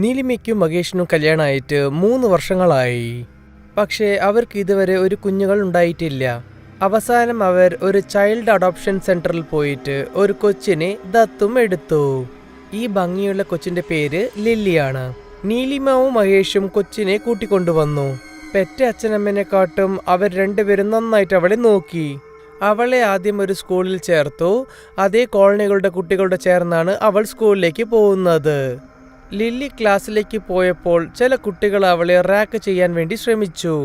നീലിമയ്ക്കും മഹേഷിനും കല്യാണമായിട്ട് 3 വർഷങ്ങളായി. പക്ഷേ അവർക്ക് ഇതുവരെ ഒരു കുഞ്ഞുങ്ങൾ ഉണ്ടായിട്ടില്ല. അവസാനം അവർ ഒരു ചൈൽഡ് അഡോപ്ഷൻ സെന്ററിൽ പോയിട്ട് ഒരു കൊച്ചിനെ ദത്തും എടുത്തു. ഈ ഭംഗിയുള്ള കൊച്ചിന്റെ പേര് ലില്ലിയാണ്. നീലിമവും മഹേഷും കൊച്ചിനെ കൂട്ടിക്കൊണ്ടുവന്നു. പെറ്റ അച്ഛനമ്മനെക്കാട്ടും അവർ രണ്ടുപേരും നന്നായിട്ട് അവളെ നോക്കി. അവളെ ആദ്യം ഒരു സ്കൂളിൽ ചേർത്തു. അതേ കോളനികളുടെ കുട്ടികളുടെ ചേർന്നാണ് അവൾ സ്കൂളിലേക്ക് പോകുന്നത്. ലില്ലി ക്ലാസ്സിലേക്ക് പോയപ്പോൾ ചില കുട്ടികൾ അവളെ റാക്ക് ചെയ്യാൻ വേണ്ടി ശ്രമിച്ചു.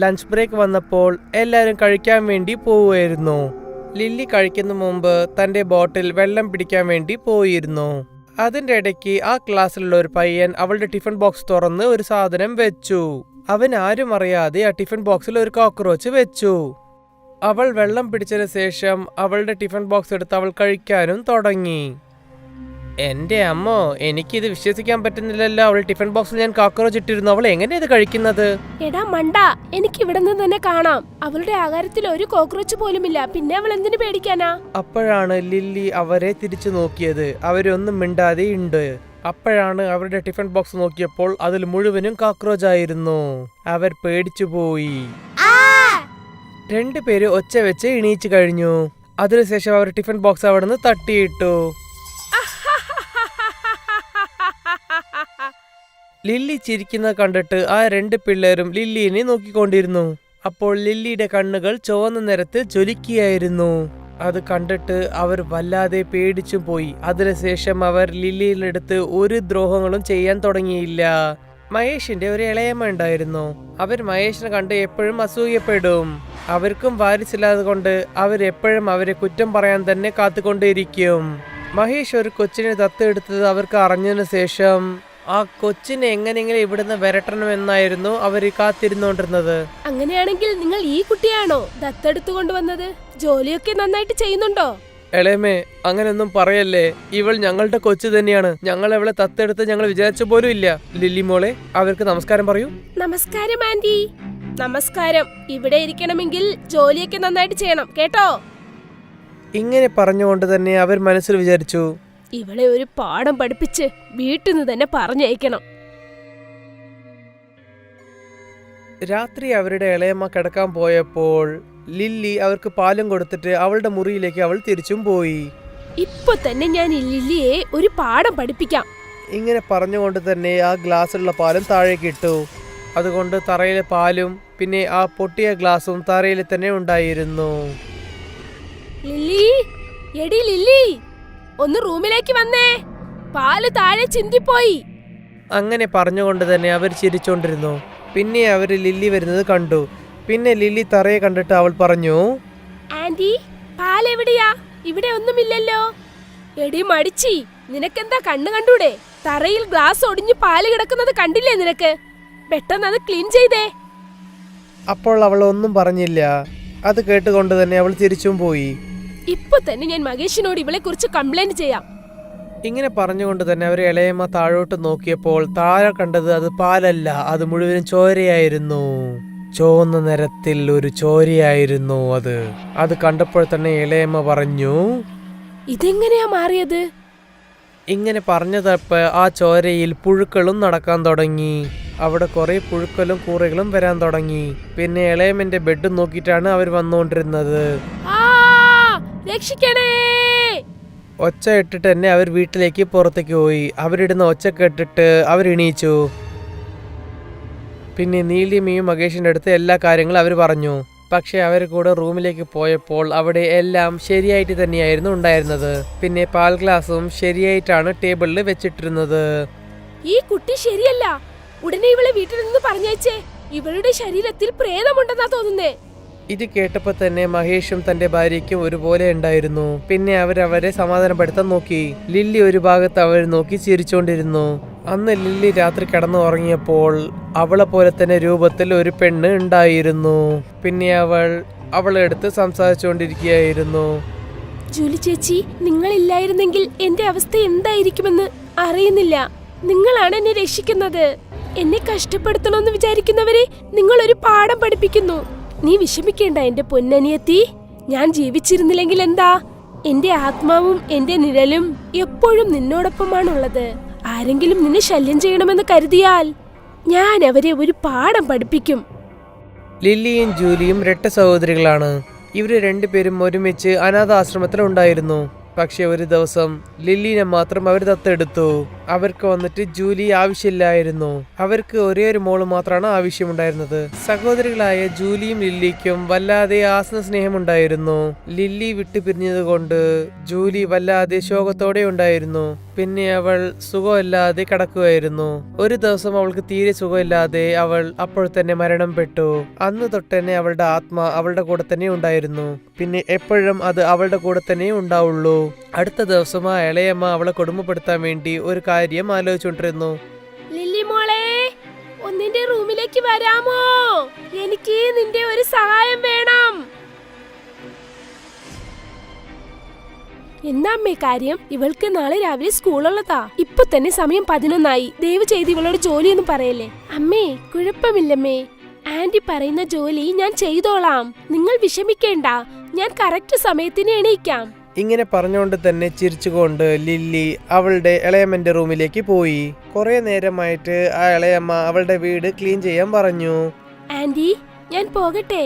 ലഞ്ച് ബ്രേക്ക് വന്നപ്പോൾ എല്ലാവരും കഴിക്കാൻ വേണ്ടി പോവുമായിരുന്നു. ലില്ലി കഴിക്കുന്ന മുമ്പ് തൻ്റെ ബോട്ടിൽ വെള്ളം പിടിക്കാൻ വേണ്ടി പോയിരുന്നു. അതിൻ്റെ ഇടയ്ക്ക് ആ ക്ലാസ്സിലുള്ള ഒരു പയ്യൻ അവളുടെ ടിഫിൻ ബോക്സ് തുറന്ന് ഒരു സാധനം വെച്ചു. അവൻ ആരും അറിയാതെ ആ ടിഫിൻ ബോക്സിൽ ഒരു കോക്രോച്ച് വെച്ചു. അവൾ വെള്ളം പിടിച്ചതിന് ശേഷം അവളുടെ ടിഫിൻ ബോക്സ് എടുത്ത് അവൾ കഴിക്കാനും തുടങ്ങി. എന്റെ അമ്മോ, എനിക്കിത് വിശ്വസിക്കാൻ പറ്റുന്നില്ലല്ലോ. അവൾ ടിഫിൻ ബോക്സിൽ ഞാൻ കോക്രോച്ച് ഇട്ടിരുന്നു. അവൾ എങ്ങനെയാ ഇത് കഴിക്കുന്നത്? എടാ മണ്ട, എനിക്ക് ഇവിടെ നിന്ന് തന്നെ കാണാം. അവളുടെ ആഹാരത്തിൽ ഒരു കോക്രോച്ച് പോലുമില്ല. പിന്നെ അവൾ എന്തിനു പേടിക്കാനാ? അപ്പോഴാണ് ലില്ലി അവരെ തിരിച്ചു നോക്കിയത്. അവരൊന്നും മിണ്ടാതെ ഉണ്ട്. അപ്പോഴാണ് അവരുടെ ടിഫിൻ ബോക്സ് നോക്കിയപ്പോൾ അതിൽ മുഴുവനും കോക്രോച്ച് ആയിരുന്നു. അവർ പേടിച്ചു പോയി. രണ്ടുപേര് ഒച്ച വെച്ച് എണീച്ചു കഴിഞ്ഞു. അതിനുശേഷം അവർ ടിഫിൻ ബോക്സ് അവിടെ നിന്ന് തട്ടിയിട്ടു. ലില്ലി ചിരിക്കുന്നത് കണ്ടിട്ട് ആ 2 പിള്ളേരും ലില്ലിനെ നോക്കിക്കൊണ്ടിരുന്നു. അപ്പോൾ ലില്ലിയുടെ കണ്ണുകൾ ചുവന്ന നിറത്തിൽ ജ്വലിക്കുകയായിരുന്നു. അത് കണ്ടിട്ട് അവർ വല്ലാതെ പേടിച്ചു പോയി. അതിനുശേഷം അവർ ലില്ലിയിലെടുത്ത് ഒരു ദ്രോഹങ്ങളും ചെയ്യാൻ തുടങ്ങിയില്ല. മഹേഷിന്റെ ഒരു ഇളയമ്മ ഉണ്ടായിരുന്നു. അവർ മഹേഷിനെ കണ്ട് എപ്പോഴും അസൂയപ്പെടും. അവർക്കും വാരിസില്ലാതെ കൊണ്ട് അവരെപ്പോഴും അവരെ കുറ്റം പറയാൻ തന്നെ കാത്തുകൊണ്ടേയിരിക്കും. മഹേഷ് ഒരു കൊച്ചിനെ ദത്തെടുത്തത് അവർക്ക് അറിഞ്ഞതിന് ശേഷം ആ കൊച്ചിനെ എങ്ങനെയെങ്കിലും ഇവിടുന്ന് വരട്ടണമെന്നായിരുന്നു അവർ കാത്തിരുന്നോണ്ടിരുന്നത്. അങ്ങനെയാണെങ്കിൽ നിങ്ങൾ ഈ കുട്ടിയാണോ ദത്തെടുത്തു കൊണ്ടുവന്നത്? ജോലിയൊക്കെ നന്നായിട്ട് ചെയ്യുന്നുണ്ടോ? എളേമേ, അങ്ങനെയൊന്നും പറയല്ലേ. ഇവൾ ഞങ്ങളുടെ കൊച്ചു തന്നെയാണ്. ഞങ്ങൾ അവളെ ദത്തെടുത്ത് ഞങ്ങൾ വിചാരിച്ച പോലും ഇല്ല. ലില്ലി മോളെ, അവർക്ക് നമസ്കാരം പറയൂ. നമസ്കാരം ആന്റി. നമസ്കാരം. ഇവിടെ ഇരിക്കണമെങ്കിൽ ജോലിയൊക്കെ നന്നായിട്ട് ചെയ്യണം കേട്ടോ. ഇങ്ങനെ പറഞ്ഞുകൊണ്ട് തന്നെ അവർ മനസ്സിൽ വിചാരിച്ചു, ഇവളെ ഒരു പാഠം പഠിപ്പിച്ച് വീട്ടിൽ നിന്ന് തന്നെ പറഞ്ഞയക്കണം. രാത്രി അവരുടെ ഇളയമ്മ കിടക്കാൻ പോയപ്പോൾ ലില്ലി അവർക്ക് പാലും കൊടുത്തിട്ട് അവളുടെ മുറിയിലേക്ക് അവൾ തിരിച്ചും പോയി. ഇപ്പൊ തന്നെ ഞാൻ ലില്ലിയെ ഒരു പാഠം പഠിപ്പിക്കാം. ഇങ്ങനെ പറഞ്ഞുകൊണ്ട് തന്നെ ആ ഗ്ലാസ്സിലുള്ള പാലും താഴേക്ക് ഇട്ടു. അതുകൊണ്ട് തറയിലെ പാലും പിന്നെ ആ പൊട്ടിയ ഗ്ലാസും തറയിൽ തന്നെ ഉണ്ടായിരുന്നു. ലില്ലി, എടി ലില്ലി, ഒന്ന് റൂമിലേക്ക് വന്നേ. പാല് താഴെ ചിന്തിപ്പോയി. അങ്ങനെ പറഞ്ഞുകൊണ്ട് തന്നെ അവർ ചിരിച്ചോണ്ടിരുന്നു. പിന്നെ അവർ ലില്ലി വരുന്നത് കണ്ടു. പിന്നെ ലില്ലി തറയെ കണ്ടിട്ട് അവൾ പറഞ്ഞു, ആന്റി, പാൽ എവിടെയാ? ഇവിടെ ഒന്നുമില്ലല്ലോ. എടി മടിച്ചി, നിനക്കെന്താ കണ്ണു കണ്ടൂടെ? തറയിൽ ഗ്ലാസ് ഒടിഞ്ഞു പാല് കിടക്കുന്നത് കണ്ടില്ലേ നിനക്ക്? പെട്ടെന്ന് അത് ക്ലീൻ ചെയ്തേ. അപ്പോൾ അവൾ ഒന്നും പറഞ്ഞില്ല. അത് കേട്ടുകൊണ്ട് തന്നെ അവൾ തിരിച്ചും പോയി. ഇപ്പൊ തന്നെ ഞാൻ മഹേഷിനോട് ഇവളെ കുറിച്ച് കംപ്ലൈന്റ് ചെയ്യാം. ഇങ്ങനെ പറഞ്ഞുകൊണ്ട് തന്നെ അവർ ഇളയമ്മ താഴോട്ട് നോക്കിയപ്പോൾ താഴെ കണ്ടത് അത് പാലല്ല, അത് മുഴുവനും ചോരയായിരുന്നു. ചുവന്ന നിറത്തിൽ ഒരു ചോരയായിരുന്നു അത് കണ്ടപ്പോൾ തന്നെ ഇളയമ്മ പറഞ്ഞു, ഇതെങ്ങനെയാ മാറിയത്? ഇങ്ങനെ പറഞ്ഞതപ്പോ ആ ചോരയിൽ പുഴുക്കളും നടക്കാൻ തുടങ്ങി. അവിടെ കുറെ പുഴുക്കളും കൂറകളും വരാൻ തുടങ്ങി. പിന്നെ ഇളയമ്മന്റെ ബെഡ് നോക്കിയിട്ടാണ് അവർ വന്നുകൊണ്ടിരുന്നത്. രക്ഷിക്കണേ! ഒച്ച ഇട്ടിട്ട് തന്നെ അവർ വീട്ടിലേക്ക് പുറത്തേക്ക് പോയി. അവരിടുന്ന ഒച്ച കേട്ടിട്ട് അവർ എണീച്ചു. പിന്നെ നീലിമയും മഹേഷിന്റെ അടുത്ത് എല്ലാ കാര്യങ്ങളും അവർ പറഞ്ഞു. പക്ഷെ അവർ കൂടെ റൂമിലേക്ക് പോയപ്പോൾ അവിടെ എല്ലാം ശരിയായിട്ട് തന്നെയായിരുന്നു ഉണ്ടായിരുന്നത്. പിന്നെ പാൽ ഗ്ലാസും ശരിയായിട്ടാണ് ടേബിളിൽ വെച്ചിട്ടിരുന്നത്. ഈ കുട്ടി ശരിയല്ല. ഉടനെ ഇവളെ വീട്ടിൽ നിന്ന് പറഞ്ഞയച്ചേ. ഇവളുടെ ശരീരത്തിൽ പ്രേതമുണ്ടെന്നാ തോന്നുന്നേ. ഇത് കേട്ടപ്പോ തന്നെ മഹേഷും തന്റെ ഭാര്യയ്ക്കും ഒരുപോലെ ഉണ്ടായിരുന്നു. പിന്നെ അവരെ സമാധാനപ്പെടുത്താൻ നോക്കി. ലില്ലി ഒരു ഭാഗത്ത് അവർ നോക്കി ചിരിച്ചോണ്ടിരുന്നു. അന്ന് ലില്ലി രാത്രി കിടന്നു ഉറങ്ങിയപ്പോൾ അവളെ പോലെ തന്നെ രൂപത്തിൽ ഒരു പെണ്ണ് ഉണ്ടായിരുന്നു. പിന്നെ അവളെ അടുത്ത് സംസാരിച്ചുകൊണ്ടിരിക്കുകയായിരുന്നു. ജൂലി ചേച്ചി, നിങ്ങളില്ലായിരുന്നെങ്കിൽ എന്റെ അവസ്ഥ എന്തായിരിക്കുമെന്ന് അറിയുന്നില്ല. നിങ്ങളാണ് എന്നെ രക്ഷിക്കുന്നത്. എന്നെ കഷ്ടപ്പെടുത്തണമെന്ന് വിചാരിക്കുന്നവരെ നിങ്ങൾ ഒരു പാഠം പഠിപ്പിക്കുന്നു. നീ വിഷമിക്കേണ്ട എന്റെ പൊന്നനിയത്തി. ഞാൻ ജീവിച്ചിരുന്നില്ലെങ്കിൽ എന്താ, എന്റെ ആത്മാവും എന്റെ നിഴലും എപ്പോഴും നിന്നോടൊപ്പമാണുള്ളത്. ആരെങ്കിലും നിന്നെ ശല്യം ചെയ്യണമെന്ന് കരുതിയാൽ ഞാൻ അവരെ ഒരു പാഠം പഠിപ്പിക്കും. ലില്ലിയും ജൂലിയും ഇരട്ട സഹോദരികളാണ്. ഇവര് രണ്ടുപേരും ഒരുമിച്ച് അനാഥാശ്രമത്തിലുണ്ടായിരുന്നു. പക്ഷെ ഒരു ദിവസം ലില്ലിനെ മാത്രം അവർ ദത്തെടുത്തു. അവർക്ക് വന്നിട്ട് ജൂലി ആവശ്യമില്ലായിരുന്നു. അവർക്ക് ഒരേ ഒരു മോള് മാത്രമാണ് ആവശ്യമുണ്ടായിരുന്നത്. സഹോദരികളായ ജൂലിയും ലില്ലിക്കും വല്ലാതെ ആസന സ്നേഹമുണ്ടായിരുന്നു. ലില്ലി വിട്ടുപിരിഞ്ഞത് കൊണ്ട് ജൂലി വല്ലാതെ ശോകത്തോടെ ഉണ്ടായിരുന്നു. പിന്നെ അവൾ സുഖമില്ലാതെ കിടക്കുകയായിരുന്നു. ഒരു ദിവസം അവൾക്ക് തീരെ സുഖമില്ലാതെ അവൾ അപ്പോൾ തന്നെ മരണപ്പെട്ടു. അന്ന് തൊട്ടന്നെ അവളുടെ ആത്മ അവളുടെ കൂടെ തന്നെ ഉണ്ടായിരുന്നു. പിന്നെ എപ്പോഴും അത് അവളുടെ കൂടെ തന്നെ ഉണ്ടാവുള്ളൂ. അടുത്ത ദിവസം ആ ഇളയമ്മ അവളെ കുടുംബപ്പെടുത്താൻ വേണ്ടി ഒരു കാര്യം ആലോചിച്ചുകൊണ്ടിരുന്നു. ലില്ലി മോളെ, ഒന്നിന്റെ റൂമിലേക്ക് വരാമോ? എനിക്ക് നിന്റെ ഒരു സഹായം വേണം. എന്താമ്മേ കാര്യം? ഇവൾക്ക് നാളെ രാവിലെ സ്കൂളുള്ളതാ. ഇപ്പൊ തന്നെ സമയം 11 ദയവ് ചെയ്ത് ഇവളോട് ജോലിയൊന്നും പറയല്ലേ. അമ്മേ, കുഴപ്പമില്ലമ്മേ. ആന്റി പറയുന്ന ജോലി ഞാൻ ചെയ്തോളാം. നിങ്ങൾ വിഷമിക്കേണ്ട. ഞാൻ കറക്റ്റ് സമയത്തിന് എണീക്കാം. ഇങ്ങനെ പറഞ്ഞുകൊണ്ട് തന്നെ ചിരിച്ചുകൊണ്ട് ലില്ലി അവളുടെ ഇളയമ്മന്റെ റൂമിലേക്ക് പോയി. കുറെ നേരമായിട്ട് ആ ഇളയമ്മ അവളുടെ വീട് ക്ലീൻ ചെയ്യാൻ പറഞ്ഞു. ആന്റി, ഞാൻ പോകട്ടെ?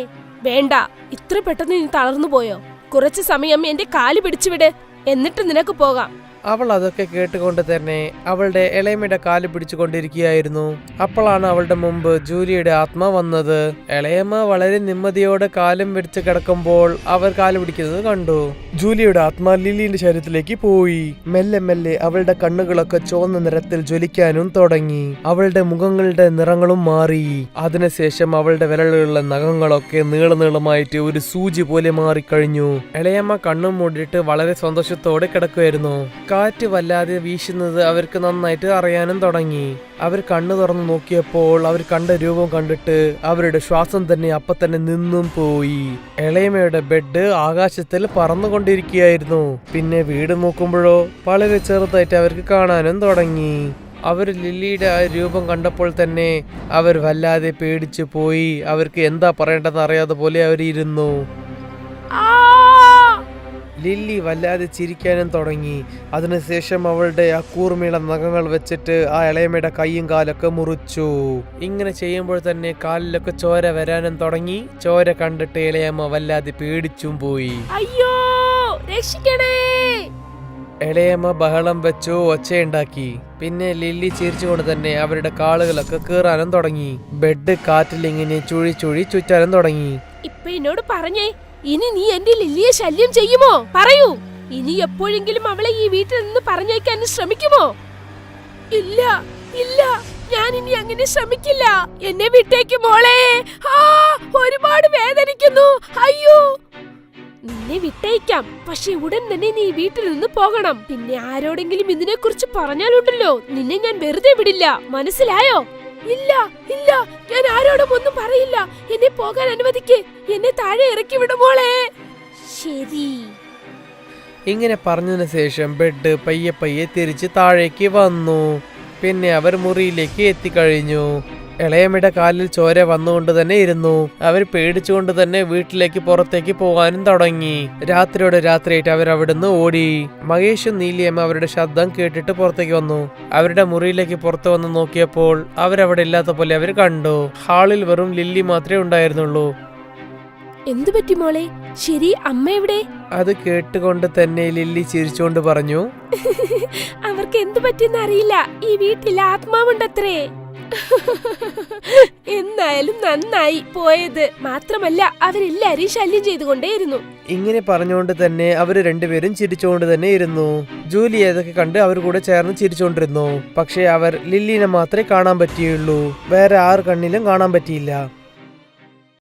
വേണ്ട, ഇത്ര പെട്ടെന്ന് നീ തളർന്നു പോയോ? കുറച്ചു സമയം എന്റെ കാല് പിടിച്ചുവിട്, എന്നിട്ട് നിനക്ക് പോകാം. അവൾ അതൊക്കെ കേട്ടുകൊണ്ട് തന്നെ അവളുടെ ഇളയമ്മയുടെ കാല് പിടിച്ചുകൊണ്ടിരിക്കുകയായിരുന്നു. അപ്പോഴാണ് അവളുടെ മുമ്പ് ജൂലിയുടെ ആത്മ വന്നത്. ഇളയമ്മ വളരെ നിമ്മതിയോടെ കാലും പിടിച്ച് കിടക്കുമ്പോൾ അവർ കാല് പിടിക്കുന്നത് കണ്ടു. ജൂലിയുടെ ആത്മ ലില്ലിന്റെ ശരീരത്തിലേക്ക് പോയി. മെല്ലെ മെല്ലെ അവളുടെ കണ്ണുകളൊക്കെ ചുവന്ന നിറത്തിൽ ജ്വലിക്കാനും തുടങ്ങി. അവളുടെ മുഖങ്ങളുടെ നിറങ്ങളും മാറി. അതിനുശേഷം അവളുടെ വിരലുകളിലെ നഖങ്ങളൊക്കെ നീളമായിട്ട് ഒരു സൂചി പോലെ മാറിക്കഴിഞ്ഞു. ഇളയമ്മ കണ്ണും മൂടിയിട്ട് വളരെ സന്തോഷത്തോടെ കിടക്കുമായിരുന്നു. കാറ്റ് വല്ലാതെ വീശുന്നത് അവർക്ക് നന്നായിട്ട് അറിയാനും തുടങ്ങി. അവർ കണ്ണു തുറന്നു നോക്കിയപ്പോൾ അവർ കണ്ട രൂപം കണ്ടിട്ട് അവരുടെ ശ്വാസം തന്നെ അപ്പൊ തന്നെ നിന്നും പോയി. ഇളയമയുടെ ബെഡ് ആകാശത്തിൽ പറന്നുകൊണ്ടിരിക്കുകയായിരുന്നു. പിന്നെ വീട് നോക്കുമ്പോഴോ വളരെ ചെറുതായിട്ട് അവർക്ക് കാണാനും തുടങ്ങി. അവർ ലില്ലിയുടെ ആ രൂപം കണ്ടപ്പോൾ തന്നെ അവർ വല്ലാതെ പേടിച്ചു പോയി. അവർക്ക് എന്താ പറയേണ്ടതെന്ന് അറിയാതെ പോലെ അവരിരുന്നു. ലില്ലി വല്ലാതെ ചിരിക്കാനും തുടങ്ങി. അതിനുശേഷം അവളുടെ ആ കൂർമിള നഖങ്ങൾ വെച്ചിട്ട് ആ ഇളയമ്മയുടെ കൈയും കാലൊക്കെ മുറിച്ചു. ഇങ്ങനെ ചെയ്യുമ്പോൾ തന്നെ കാലിലൊക്കെ ചോര വരാനും തുടങ്ങി. ചോര കണ്ടിട്ട് ഇളയമ്മ വല്ലാതെ പേടിച്ചും പോയി. അയ്യോ, രക്ഷിക്കണേ! ഇളയമ്മ ബഹളം വെച്ചു ഒച്ചയുണ്ടാക്കി. പിന്നെ ലില്ലി ചിരിച്ചുകൊണ്ട് തന്നെ അവരുടെ കാലുകളൊക്കെ കീറാനും തുടങ്ങി. ബെഡ് കാറ്റിലിങ്ങനെ ചുഴി ചുറ്റാനും തുടങ്ങി. ഇപ്പൊ എന്നോട് പറഞ്ഞേ, ഇനി നീ എന്റെ ലില്ലിയെ ശല്യം ചെയ്യുമോ? പറയൂ. ഇനി എപ്പോഴെങ്കിലും അവളെ ഈ വീട്ടിൽ നിന്ന് പറഞ്ഞേക്കാൻ ശ്രമിക്കുമോ? ഇല്ല ഇല്ല, ഞാൻ ഇനി അങ്ങനെ ശ്രമിക്കില്ല. എന്നെ വിട്ടേക്ക് മോളെ. ഒരുപാട് വേദനിക്കുന്നു. അയ്യോ, നിന്നെ വിട്ടേക്കാം, പക്ഷെ ഉടൻ തന്നെ നീ വീട്ടിൽ നിന്ന് പോകണം. പിന്നെ ആരോടെങ്കിലും ഇതിനെ കുറിച്ച് പറഞ്ഞാലുണ്ടല്ലോ, നിന്നെ ഞാൻ വെറുതെ വിടില്ല. മനസ്സിലായോ? ഇല്ല ഇല്ല, ഞാൻ ആരോടും ഒന്നും പറയില്ല. എന്നെ പോകാൻ അനുവദിക്ക്. എന്നെ താഴെ ഇറക്കി വിടുമോളെ. ശരി. ഇങ്ങനെ പറഞ്ഞതിന് ശേഷം ബെഡ് പയ്യെ പയ്യെ തിരിച്ച് താഴേക്ക് വന്നു. പിന്നെ അവർ മുറിയിലേക്ക് എത്തിക്കഴിഞ്ഞു. ഇളയമ്മയുടെ കാലിൽ ചോര വന്നുകൊണ്ട് തന്നെ ഇരുന്നു. അവർ പേടിച്ചുകൊണ്ട് തന്നെ വീട്ടിലേക്ക് പുറത്തേക്ക് പോകാനും തുടങ്ങി. രാത്രിയോടെ രാത്രിയായിട്ട് അവർ അവിടുന്ന് ഓടി. മഹേഷും നീലിയമ്മ അവരുടെ ശബ്ദം കേട്ടിട്ട് പുറത്തേക്ക് വന്നു. അവരുടെ മുറിയിലേക്ക് പുറത്തു വന്ന് നോക്കിയപ്പോൾ അവരവിടെ ഇല്ലാത്ത പോലെ അവർ കണ്ടു. ഹാളിൽ വെറും ലില്ലി മാത്രമേ ഉണ്ടായിരുന്നുള്ളൂ. എന്തു പറ്റി മോളെ? ശരി, അമ്മ എവിടെ? അത് കേട്ടുകൊണ്ട് തന്നെ ലില്ലി ചിരിച്ചുകൊണ്ട് പറഞ്ഞു, അവർക്ക് എന്തു പറ്റിയെന്ന് അറിയില്ല. ഈ വീട്ടിൽ ആത്മാവുണ്ടത്രേ. എന്നായാലും നന്നായി പോയത്. മാത്രമല്ല അവരെല്ലാരെയും ശല്യം ചെയ്തുകൊണ്ടേയിരുന്നു. ഇങ്ങനെ പറഞ്ഞുകൊണ്ട് തന്നെ അവര് രണ്ടുപേരും ചിരിച്ചുകൊണ്ട് തന്നെ ഇരുന്നു. ജൂലി അതൊക്കെ കണ്ട് അവർ കൂടെ ചേർന്ന് ചിരിച്ചുകൊണ്ടിരുന്നു. പക്ഷെ അവർ ലില്ലിനെ മാത്രമേ കാണാൻ പറ്റിയുള്ളൂ. വേറെ ആറ് കണ്ണിലും കാണാൻ പറ്റിയില്ല.